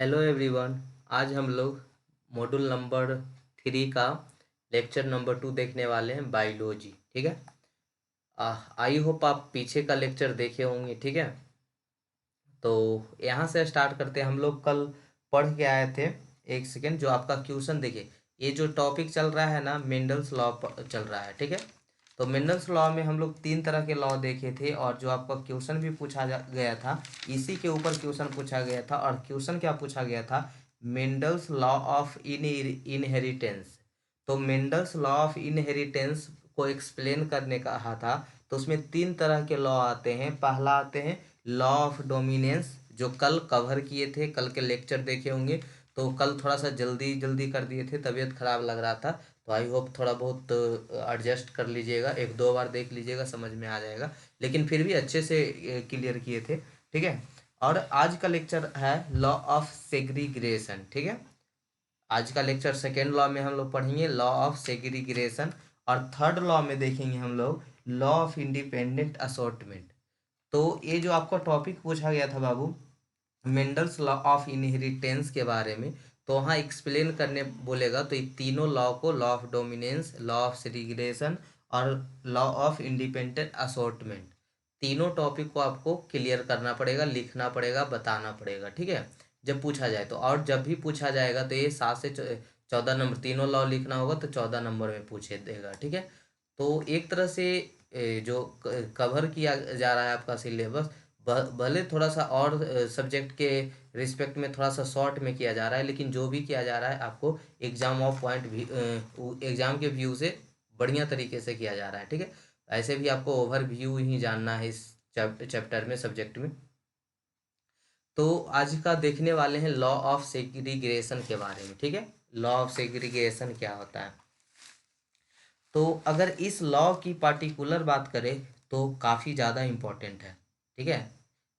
Hello everyone. आज हम लोग मॉड्यूल नंबर 3 का लेक्चर नंबर 2 देखने वाले हैं, बायोलॉजी। ठीक है। आई होप आप पीछे का लेक्चर देखे होंगे। ठीक है। तो यहाँ से स्टार्ट करते हैं। हम लोग कल पढ़ के आए थे। एक सेकेंड, जो आपका क्वेश्चन देखिए, ये जो टॉपिक चल रहा है ना, मेंडल्स लॉ चल रहा है। ठीक है। तो मेंडल्स लॉ में हम लोग 3 तरह के लॉ देखे थे, और जो आपका क्वेश्चन भी पूछा गया था, इसी के ऊपर क्वेश्चन पूछा गया था। और क्वेश्चन क्या पूछा गया था? Mendel's law of inheritance. तो मेंडल्स लॉ ऑफ इनहेरिटेंस को एक्सप्लेन करने का कहा था। तो उसमें 3 तरह के लॉ आते हैं। पहला आते हैं लॉ ऑफ डोमिनेंस, जो कल कवर किए थे, कल के लेक्चर देखे होंगे। तो कल थोड़ा सा जल्दी जल्दी कर दिए थे, तबीयत खराब लग रहा था। तो आई होप थोड़ा बहुत एडजस्ट कर लीजिएगा, 1-2 बार देख लीजिएगा, समझ में आ जाएगा। लेकिन फिर भी अच्छे से क्लियर किए थे। ठीक है। और आज का लेक्चर है लॉ ऑफ सेग्रीग्रेशन। ठीक है। आज का लेक्चर सेकेंड लॉ में हम लोग पढ़ेंगे लॉ ऑफ सेग्रीग्रेशन। और थर्ड लॉ में देखेंगे हम लोग लॉ ऑफ इंडिपेंडेंट असॉर्टमेंट। तो ये जो आपका टॉपिक पूछा गया था बाबू, मेंडल्स लॉ ऑफ इनहेरिटेंस के बारे में, तो वहाँ एक्सप्लेन करने बोलेगा। तो ये तीनों लॉ को, law of dominance, law of segregation और लॉ ऑफ इंडिपेंडेंट असॉर्टमेंट, तीनों टॉपिक को आपको क्लियर करना पड़ेगा, लिखना पड़ेगा, बताना पड़ेगा। ठीक है। जब पूछा जाए तो, और जब भी पूछा जाएगा तो ये 7 से 14 नंबर, तीनों लॉ लिखना होगा तो 14 नंबर में पूछे देगा। ठीक है। तो एक तरह से जो कवर किया जा रहा है आपका सिलेबस, भले थोड़ा सा और सब्जेक्ट के रिस्पेक्ट में थोड़ा सा शॉर्ट में किया जा रहा है, लेकिन जो भी किया जा रहा है आपको एग्जाम ऑफ पॉइंट भी, एग्जाम के व्यू से बढ़िया तरीके से किया जा रहा है। ठीक है। ऐसे भी आपको ओवर व्यू ही जानना है इस चैप्टर में, सब्जेक्ट में। तो आज का देखने वाले हैं लॉ ऑफ सेग्रीगेशन के बारे में। ठीक है। लॉ ऑफ सेग्रीगेशन क्या होता है? तो अगर इस लॉ की पार्टिकुलर बात करें तो काफ़ी ज़्यादा इम्पोर्टेंट है। ठीक है।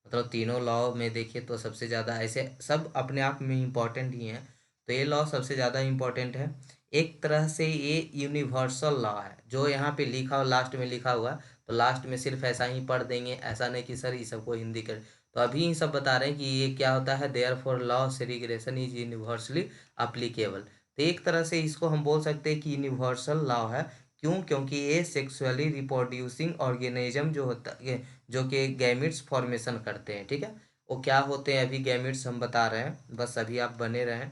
मतलब तीनों लॉ में देखिए तो सबसे ज़्यादा, ऐसे सब अपने आप में इम्पोर्टेंट ही हैं, तो ये लॉ सबसे ज़्यादा इम्पोर्टेंट है। एक तरह से ये यूनिवर्सल लॉ है, जो यहाँ पे लिखा, लास्ट में लिखा हुआ है। तो लास्ट में सिर्फ ऐसा ही पढ़ देंगे, ऐसा नहीं कि सर ये सबको हिंदी कर। तो अभी ही सब बता रहे हैं कि ये क्या होता है। Therefore law segregation is universally applicable. तो एक तरह से इसको हम बोल सकते हैं कि यूनिवर्सल लॉ है। क्यों? क्योंकि ये सेक्सुअली रिप्रोड्यूसिंग ऑर्गेनिज्म जो होता है, जो कि गैमिट्स फॉर्मेशन करते हैं। ठीक है। वो क्या होते हैं अभी गैमिट्स हम बता रहे हैं, बस अभी आप बने रहें।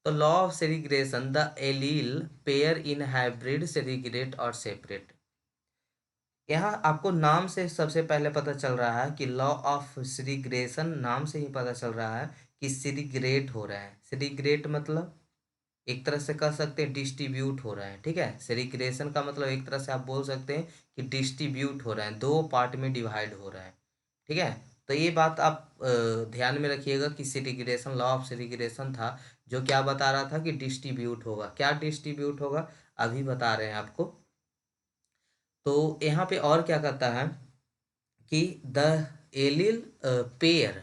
तो law of segregation, the allele pair in hybrid segregate और सेपरेट। यहाँ आपको नाम से सबसे पहले पता चल रहा है कि लॉ ऑफ सेग्रीगेशन, नाम से ही पता चल रहा है कि सेग्रीगेट हो रहा है। सेग्रीगेट मतलब एक तरह से कह सकते हैं डिस्ट्रीब्यूट हो रहा है। ठीक है। सेग्रीगेशन का मतलब एक तरह से आप बोल सकते हैं कि डिस्ट्रीब्यूट हो रहा है, 2 पार्ट में डिवाइड हो रहा है। ठीक है। तो ये बात आप ध्यान में रखिएगा कि सेग्रीगेशन, लॉ ऑफ सेग्रीगेशन था जो क्या बता रहा था कि डिस्ट्रीब्यूट होगा। क्या डिस्ट्रीब्यूट होगा अभी बता रहे हैं आपको। तो यहाँ पे और क्या कहता है कि द एलिल पेयर,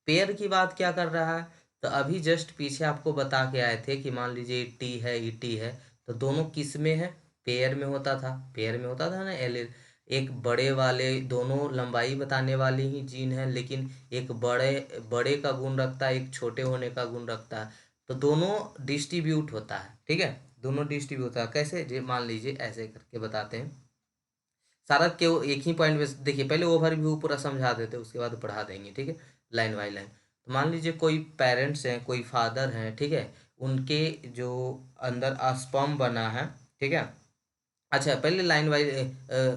पेयर की बात क्या कर रहा है? तो अभी जस्ट पीछे आपको बता के आए थे कि मान लीजिए टी है, ईटी है, तो दोनों किस में है? पेयर में होता था। पेयर में होता था ना एलिल। एक बड़े वाले, दोनों लंबाई बताने वाली ही जीन है, लेकिन एक बड़े बड़े का गुण रखता है, एक छोटे होने का गुण रखता है। तो दोनों डिस्ट्रीब्यूट होता है। ठीक है। दोनों डिस्ट्रीब्यूट होता है। कैसे? मान लीजिए ऐसे करके बताते हैं। सारा क्यों एक ही पॉइंट में देखिए, पहले ओवरव्यू पूरा समझा देते, उसके बाद पढ़ा देंगे। ठीक है। Line by line. तो मान लीजिए कोई पेरेंट्स हैं, कोई फादर हैं। ठीक है। उनके जो अंदर स्पर्म बना है। ठीक है। अच्छा, पहले लाइन वाइज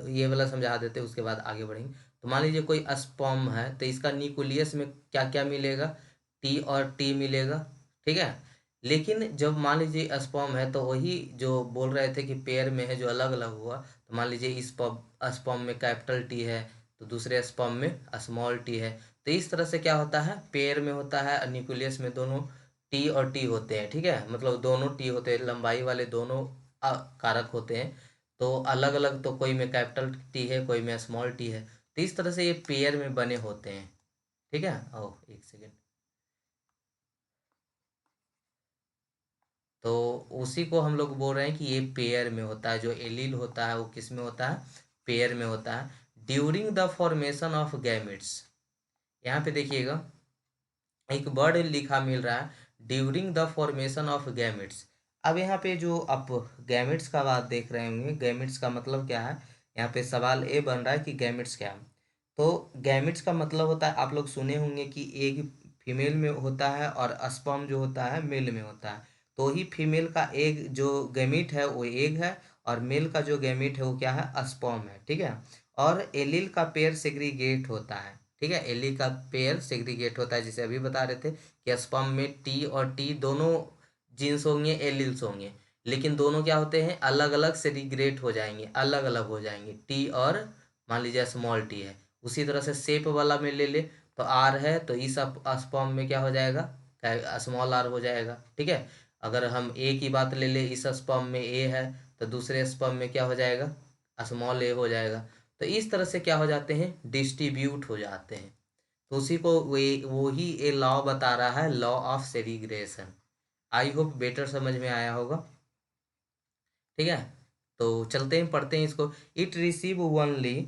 ये वाला समझा देते, उसके बाद आगे बढ़ेंगे। तो मान लीजिए कोई स्पर्म है, तो इसका न्यूक्लियस में क्या क्या मिलेगा? टी और टी मिलेगा। ठीक है। लेकिन जब मान लीजिए स्पर्म है, तो वही जो बोल रहे थे कि पेयर में है, जो अलग अलग हुआ। तो मान लीजिए इस स्पर्म में कैपिटल टी है, तो दूसरे स्पर्म में स्मॉल टी है। तो इस तरह से क्या होता है, पेयर में होता है, न्यूक्लियस में दोनों टी और टी होते हैं। ठीक है। मतलब दोनों टी होते हैं, लंबाई वाले दोनों कारक होते हैं। तो अलग अलग, तो कोई में कैपिटल टी है, कोई में स्मॉल टी है। तो इस तरह से ये पेयर में बने होते हैं। ठीक है। ओह, एक सेकेंड। तो उसी को हम लोग बोल रहे हैं कि ये पेयर में होता है। जो एलील होता है वो किस में होता है? पेयर में होता है। During the formation of gametes, यहाँ पे देखिएगा, एक वर्ड लिखा मिल रहा है during the formation of gametes. अब यहाँ पे जो आप गैमेट्स का बात देख रहे होंगे, गैमेट्स का मतलब क्या है, यहाँ पे सवाल ये बन रहा है कि गैमेट्स क्या है। तो गैमेट्स का मतलब होता है, आप लोग सुने होंगे कि एग फीमेल में होता है और स्पर्म जो होता है मेल में होता है। तो ही फीमेल का एग जो गैमीट है वो एग है, और मेल का जो गैमीट है वो क्या है, स्पर्म है, ठीक है। और एलील का पेयर सेग्रीगेट होता है, ठीक है, एलील का पेयर सेग्रीगेट होता है, जैसे अभी बता रहे थे कि स्पर्म में टी और टी दोनों जीन्स होंगे, एलील्स होंगे, लेकिन दोनों क्या होते हैं, अलग अलग सेग्रीगेट हो जाएंगे, अलग अलग हो जाएंगे, टी और मान लीजिए स्मॉल टी है। उसी तरह से शेप वाला में ले ले तो आर है, तो इस स्पर्म में क्या हो जाएगा, स्मॉल आर हो जाएगा, ठीक है। अगर हम ए की बात ले ले, इस स्पर्म में ए है तो दूसरे स्पर्म में क्या हो जाएगा, स्मॉल ए हो जाएगा। तो इस तरह से क्या हो जाते हैं, डिस्ट्रीब्यूट हो जाते हैं। तो उसी को वो ही ए लॉ बता रहा है, law of segregation. I hope better समझ में आया होगा, ठीक है। तो चलते हैं पढ़ते हैं इसको। इट रिसीव ओनली,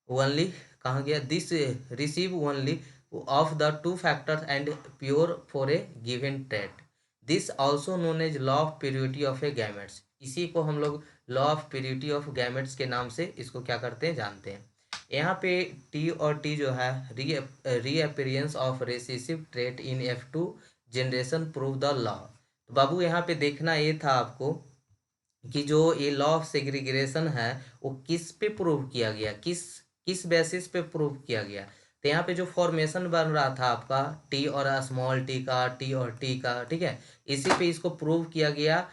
ओनली कहाँ गया, this receive only of the two factors and pure for a given trait, this also known as law of purity of a gametes. इसी को हम लोग law of purity of gametes के नाम से इसको क्या करते हैं, जानते हैं। यहाँ पे टी और टी जो है, reappearance of recessive trait in F2 generation prove the law. तो बाबू यहाँ पे देखना ये था आपको कि जो ये लॉ ऑफ सेग्रीगेशन है वो किस पे प्रूव किया गया, किस किस बेसिस पे प्रूव किया गया। तो यहाँ पे जो फॉर्मेशन बन रहा था आपका टी और स्मॉल टी का, टी और टी का, ठीक है, इसी पे इसको प्रूव किया गया।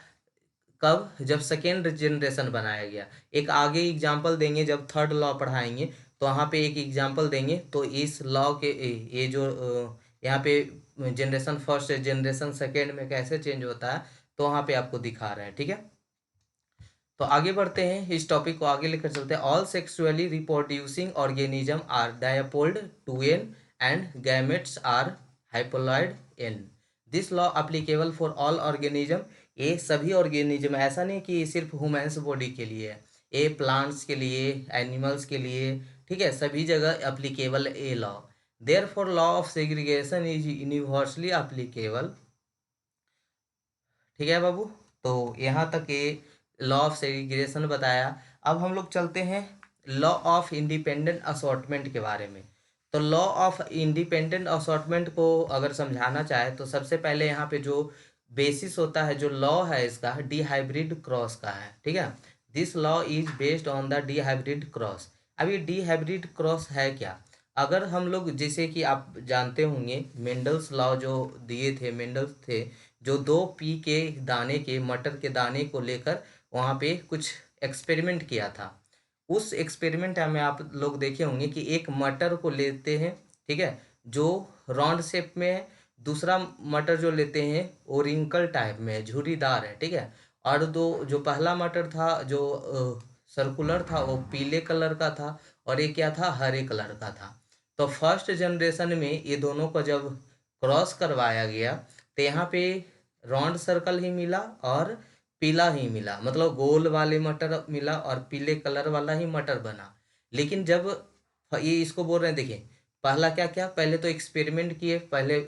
कब, जब सेकेंड जनरेशन बनाया गया। एक आगे एग्जांपल देंगे जब थर्ड लॉ पढ़ाएंगे, तो वहाँ पे एक एग्जांपल देंगे, तो इस लॉ के ये जो यहाँ पे जनरेशन फर्स्ट जनरेशन सेकेंड में कैसे चेंज होता है, तो वहाँ पे आपको दिखा रहे हैं, ठीक है। तो आगे बढ़ते हैं, इस टॉपिक को आगे लेकर चलते हैं। All sexually reproducing organism are diploid two n and gametes are haploid n, this law applicable for all organism. ये सभी ऑर्गेनिज्म, ऐसा नहीं कि सिर्फ ह्यूमन्स बॉडी के लिए है, ये प्लांट्स के लिए, एनिमल्स के लिए, ठीक है, सभी जगह applicable a law. Therefore law of segregation is universally applicable, ठीक है बाबू। तो यहाँ तक ये लॉ ऑफ सेग्रीगेशन बताया। अब हम लोग चलते हैं लॉ ऑफ इंडिपेंडेंट असॉर्टमेंट के बारे में। तो लॉ ऑफ इंडिपेंडेंट असॉर्टमेंट को अगर समझाना चाहे तो सबसे पहले यहाँ पे जो बेसिस होता है, जो लॉ है इसका, डी हाइब्रिड क्रॉस का है, ठीक है। This law is based on the D hybrid cross. अब ये डी हाइब्रिड क्रॉस है क्या, अगर हम लोग, जैसे कि आप जानते होंगे मेंडल्स लॉ जो दिए थे, मेंडल्स थे जो 2 पी के दाने के, मटर के दाने को लेकर वहाँ पे कुछ एक्सपेरिमेंट किया था। उस एक्सपेरिमेंट में आप लोग देखे होंगे कि एक मटर को लेते हैं, ठीक है, जो राउंड शेप में है, दूसरा मटर जो लेते हैं वो रिंकल टाइप में है, झुर्रीदार है, ठीक है। और दो, जो पहला मटर था जो सर्कुलर था वो पीले कलर का था, और ये क्या था, हरे कलर का था। तो फर्स्ट जनरेशन में ये दोनों को जब क्रॉस करवाया गया तो यहाँ पे राउंड सर्कल ही मिला और पीला ही मिला, मतलब गोल वाले मटर मिला और पीले कलर वाला ही मटर बना। लेकिन जब ये इसको बोल रहे हैं, देखिए पहला क्या क्या, पहले तो एक्सपेरिमेंट किए, पहले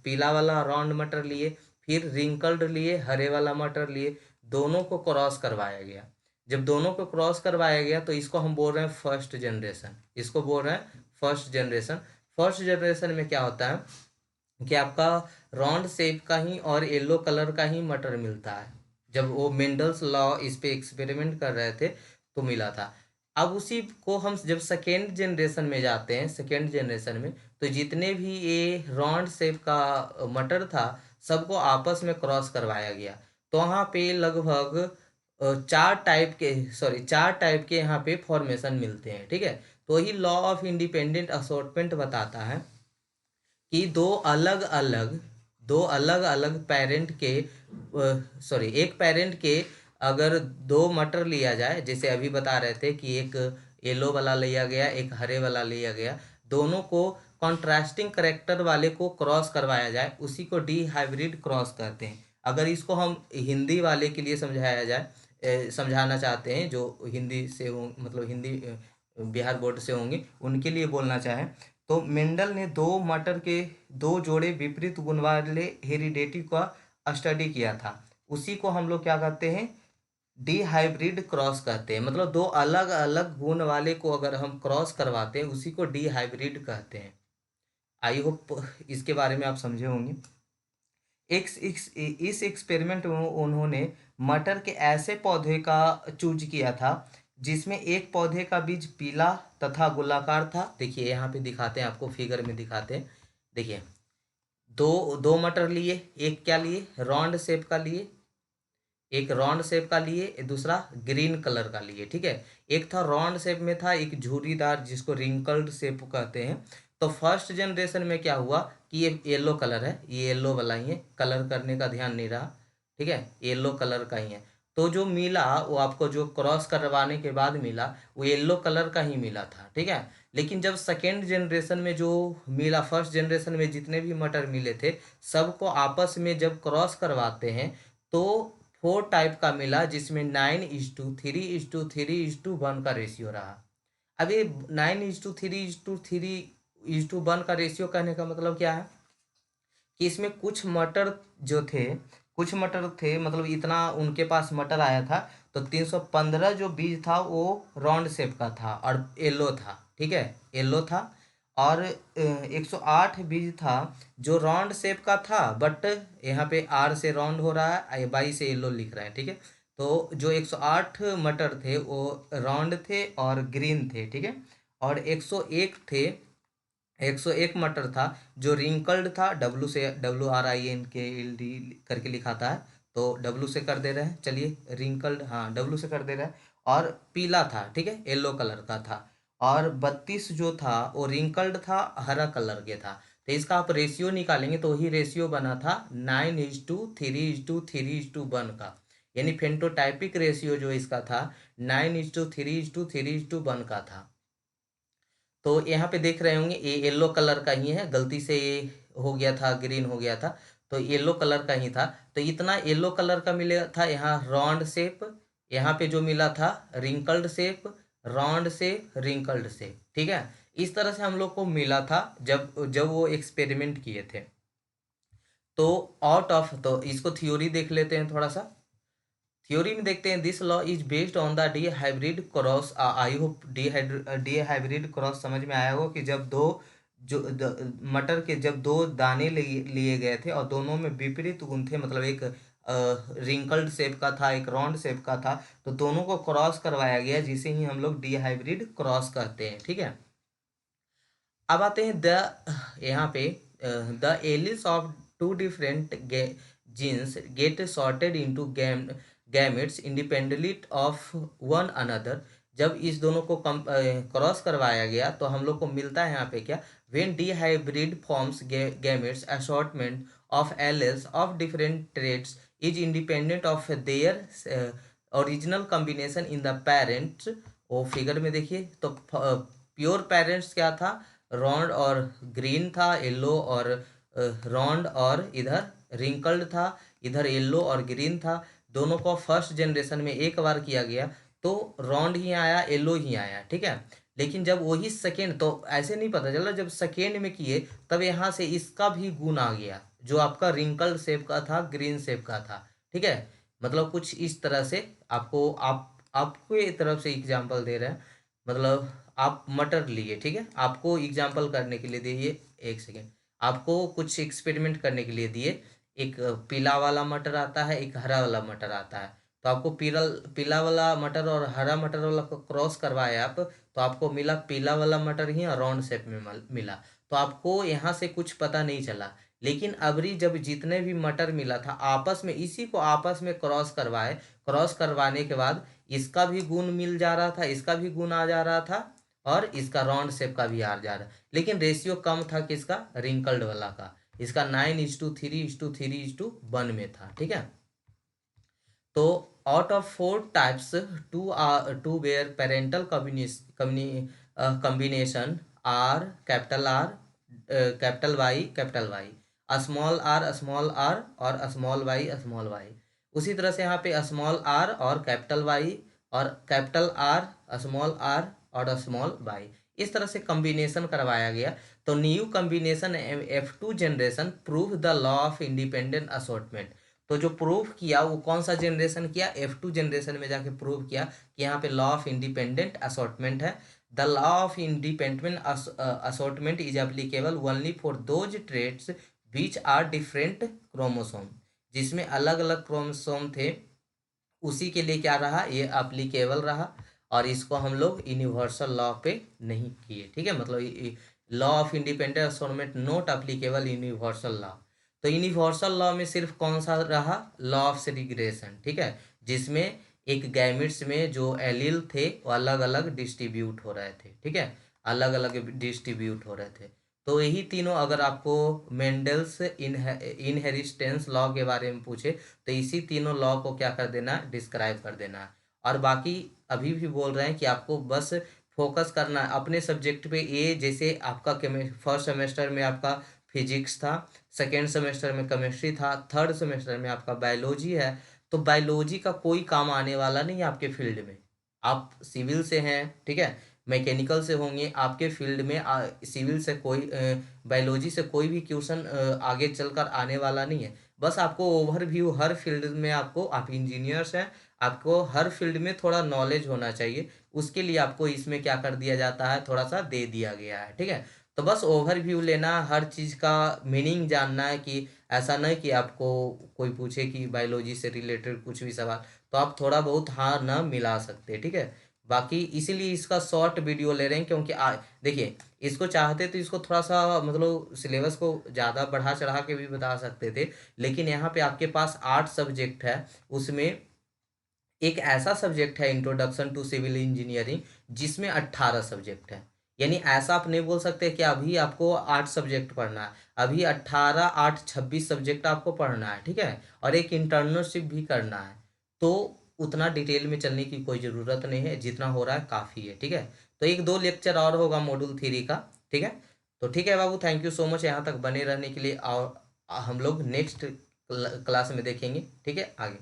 पीला वाला राउंड मटर लिए, फिर रिंकल्ड लिए, हरे वाला मटर लिए, दोनों को क्रॉस करवाया गया। जब दोनों को क्रॉस करवाया गया तो इसको हम बोल रहे हैं फर्स्ट जनरेशन, इसको बोल रहे हैं फर्स्ट जनरेशन। फर्स्ट जनरेशन में क्या होता है कि आपका राउंड शेप का ही और येलो कलर का ही मटर मिलता है। जब वो मेंडल्स लॉ इस पे एक्सपेरिमेंट कर रहे थे तो मिला था। अब उसी को हम जब सेकेंड जनरेशन में जाते हैं, सेकेंड जनरेशन में, तो जितने भी ये राउंड शेप का मटर था सबको आपस में क्रॉस करवाया गया। तो वहाँ पे लगभग 4 टाइप के यहाँ पे फॉर्मेशन मिलते हैं, ठीक है। तो ही लॉ ऑफ इंडिपेंडेंट असॉर्टमेंट बताता है कि दो अलग अलग पेरेंट के, एक पेरेंट के अगर 2 मटर लिया जाए, जैसे अभी बता रहे थे कि एक येलो वाला लिया गया, एक हरे वाला लिया गया, दोनों को कॉन्ट्रास्टिंग करेक्टर वाले को क्रॉस करवाया जाए, उसी को डी हाइब्रिड क्रॉस कहते हैं। अगर इसको हम हिंदी वाले के लिए समझाया जाए, समझाना चाहते हैं जो हिंदी से हो, मतलब हिंदी बिहार बोर्ड से होंगे उनके लिए बोलना चाहें, तो मेंडल ने दो मटर के दो जोड़े विपरीत गुण वाले हेरिडेटी का स्टडी किया था, उसी को हम लोग क्या कहते हैं, डी हाइब्रिड क्रॉस कहते हैं। मतलब दो अलग अलग गुण वाले को अगर हम क्रॉस करवाते हैं उसी को डी हाइब्रिड कहते हैं। आई होप इसके बारे में आप समझे होंगे। इस एक्सपेरिमेंट में उन्होंने मटर के ऐसे पौधे का चूज किया था जिसमें एक पौधे का बीज पीला तथा गोलाकार था। देखिए यहाँ पे दिखाते हैं, आपको फिगर में दिखाते हैं। देखिए दो दो मटर लिए, एक क्या लिए, राउंड शेप का लिए, एक राउंड शेप का लिए, दूसरा ग्रीन कलर का लिए। ठीक है, एक था राउंड शेप में था, एक झुर्रीदार जिसको रिंकल्ड शेप कहते हैं। तो फर्स्ट जनरेशन में क्या हुआ कि ये येलो कलर है, ये येलो वाला ही है, कलर करने का ध्यान नहीं रहा। ठीक है, येलो कलर का ही है। तो जो मिला वो आपको जो क्रॉस करवाने के बाद मिला वो येलो कलर का ही मिला था। ठीक है, लेकिन जब सेकेंड जनरेशन में जो मिला, फर्स्ट जनरेशन में जितने भी मटर मिले थे सबको आपस में जब क्रॉस करवाते हैं तो 4 टाइप का मिला, जिसमें 9:3:3:1 का रेशियो रहा। अब ये 9:3:3:1 का रेशियो कहने का मतलब क्या है कि इसमें कुछ मटर जो थे, कुछ मटर थे, मतलब इतना उनके पास मटर आया था, तो 315 जो बीज था वो राउंड शेप का था और येलो था। ठीक है, येलो था। और 108 बीज था जो राउंड शेप का था, बट यहाँ पे आर से राउंड हो रहा है, बाई से येलो लिख रहे हैं। ठीक है, तो जो 108 मटर थे वो राउंड थे और ग्रीन थे। ठीक है, और 101 थे, 101 मटर था जो रिंकल्ड था, डब्लू से, WRINKLD करके लिखाता है, तो डब्लू से कर दे रहे हैं। चलिए रिंकल्ड, हाँ डब्लू से कर दे रहे हैं। और पीला था, ठीक है, येलो कलर का था। और 32 जो था वो रिंकल्ड था, हरा कलर के था। तो इसका आप रेशियो निकालेंगे तो वही रेशियो बना था 9:3:3:1 का, यानी फेनोटाइपिक रेशियो जो इसका था 9:3:3:1 का था। तो यहाँ पे देख रहे होंगे ये येलो कलर का ही है, गलती से ये हो गया था, ग्रीन हो गया था, तो येलो कलर का ही था। तो इतना येलो कलर का मिला था, यहाँ राउंड शेप, यहाँ पे जो मिला था wrinkled shape, round shape, wrinkled shape. ठीक है, इस तरह से हम लोग को मिला था जब जब वो एक्सपेरिमेंट किए थे। तो आउट ऑफ, तो इसको थ्योरी देख लेते हैं थोड़ा सा। थ्योरी में देखते हैं, this law is based on the D hybrid cross. I hope D hybrid cross समझ में आया हो कि जब दो मटर के जब दो दाने लिए गए थे और दोनों में विपरीत गुण थे, मतलब एक रिंकल्ड शेप का था, एक राउंड शेप का था, तो दोनों को क्रॉस करवाया गया, जिसे ही हम लोग डी हाइब्रिड क्रॉस कहते हैं। ठीक है, अब आते हैं यहाँ पे the alleles of two different genes get sorted into gametes independently of one another. जब इस दोनों को क्रॉस करवाया गया तो हम लोग को मिलता है यहाँ पे क्या, when the hybrid forms gametes assortment of alleles of different traits is independent of their original combination in the parents. वो फिगर में देखिए, तो प्योर पेरेंट्स क्या था, राउंड और ग्रीन था, येलो और राउंड, और इधर रिंकल्ड था, इधर येलो और ग्रीन था। दोनों को फर्स्ट जनरेशन में एक बार किया गया तो राउंड ही आया, येलो ही आया। ठीक है, लेकिन जब वही सेकेंड, तो ऐसे नहीं पता चला, जब सेकेंड में किए तब यहाँ से इसका भी गुण आ गया जो आपका रिंकल्ड शेप का था, ग्रीन शेप का था। ठीक है, मतलब कुछ इस तरह से आपको आपके तरफ से एग्जाम्पल दे रहे हैं। मतलब आप मटर लिए, ठीक है, आपको एग्जाम्पल करने के लिए दिए, एक सेकेंड, आपको कुछ एक्सपेरिमेंट करने के लिए दिए, एक पीला वाला मटर आता है, एक हरा वाला मटर आता है। तो आपको पीला वाला मटर और हरा मटर वाला को क्रॉस करवाए आप, तो आपको मिला पीला वाला मटर ही राउंड शेप में मिला। तो आपको यहाँ से कुछ पता नहीं चला, लेकिन अबरी जब जितने भी मटर मिला था आपस में, इसी को आपस में क्रॉस करवाए, क्रॉस करवाने के बाद इसका भी गुण मिल जा रहा था, इसका भी गुण आ जा रहा था, और इसका राउंड शेप का भी आ जा रहा, लेकिन रेशियो कम था किसका, रिंकल्ड वाला का। इसका 9:3:3:1 में था। ठीक है, तो out of 4 types, two were parental combination are capital Y capital Y, small r और स्मॉल वाई। उसी तरह से यहाँ पे स्मॉल आर और कैपिटल वाई, और कैपिटल आर, स्मॉल आर और स्मॉल वाई, इस तरह से कॉम्बिनेशन करवाया गया। तो new combination F2 generation prove the law of independent assortment. तो जो प्रूव किया वो कौन सा जनरेशन किया, F2 जनरेशन में जाके प्रूव किया कि यहाँ पे लॉ ऑफ इंडिपेंडेंट असॉर्टमेंट है। The law of independent assortment is applicable only for those traits which are different chromosome, जिसमें अलग अलग क्रोमोसोम थे उसी के लिए क्या रहा, ये एप्लीकेबल रहा। और इसको हम लोग यूनिवर्सल लॉ पे नहीं किए, ठीक है, मतलब law of independent assortment not applicable universal law. तो यूनिवर्सल लॉ में सिर्फ कौन सा रहा, लॉ ऑफ सेग्रीगेशन, ठीक है, जिसमें एक गैमेट्स में जो एलील थे वो अलग अलग डिस्ट्रीब्यूट हो रहे थे, ठीक है, अलग अलग डिस्ट्रीब्यूट हो रहे थे। तो यही तीनों अगर आपको मेंडल्स इनहेरिटेंस लॉ के बारे में पूछे तो इसी तीनों लॉ को क्या कर देना, डिस्क्राइब कर देना है। और बाकी अभी भी बोल रहे हैं कि आपको बस फोकस करना है अपने सब्जेक्ट पे। ये जैसे आपका फर्स्ट सेमेस्टर में आपका फिजिक्स था, सेकेंड सेमेस्टर में केमिस्ट्री था, थर्ड सेमेस्टर में आपका बायोलॉजी है। तो बायोलॉजी का कोई काम आने वाला नहीं है आपके फील्ड में। आप सिविल से हैं, ठीक है, मैकेनिकल से होंगे, आपके फील्ड में सिविल से कोई बायोलॉजी से कोई भी क्वेश्चन आगे चलकर आने वाला नहीं है। बस आपको ओवरव्यू हर फील्ड में आपको, आप इंजीनियर्स हैं, आपको हर फील्ड में थोड़ा नॉलेज होना चाहिए, उसके लिए आपको इसमें क्या कर दिया जाता है, थोड़ा सा दे दिया गया है, ठीक है। तो बस ओवरव्यू लेना, हर चीज़ का मीनिंग जानना है कि ऐसा नहीं कि आपको कोई पूछे कि बायोलॉजी से रिलेटेड कुछ भी सवाल तो आप थोड़ा बहुत हाँ ना मिला सकते, ठीक है। बाकी इसीलिए इसका शॉर्ट वीडियो ले रहे हैं क्योंकि देखिए इसको चाहते तो इसको थोड़ा सा मतलब सिलेबस को ज़्यादा बढ़ा चढ़ा के भी बता सकते थे, लेकिन यहाँ पे आपके पास 8 सब्जेक्ट है, उसमें एक ऐसा सब्जेक्ट है इंट्रोडक्शन टू सिविल इंजीनियरिंग जिसमें 18 सब्जेक्ट है। यानी ऐसा आप नहीं बोल सकते कि अभी आपको 8 सब्जेक्ट पढ़ना है, अभी 18 8 26 सब्जेक्ट आपको पढ़ना है, ठीक है, और एक इंटर्नशिप भी करना है। तो उतना डिटेल में चलने की कोई ज़रूरत नहीं है, जितना हो रहा है काफ़ी है, ठीक है। तो एक दो लेक्चर और होगा मॉड्यूल 3 का, ठीक है। तो ठीक है बाबू, थैंक यू सो मच यहाँ तक बने रहने के लिए, और हम लोग नेक्स्ट क्लास में देखेंगे, ठीक है, आगे।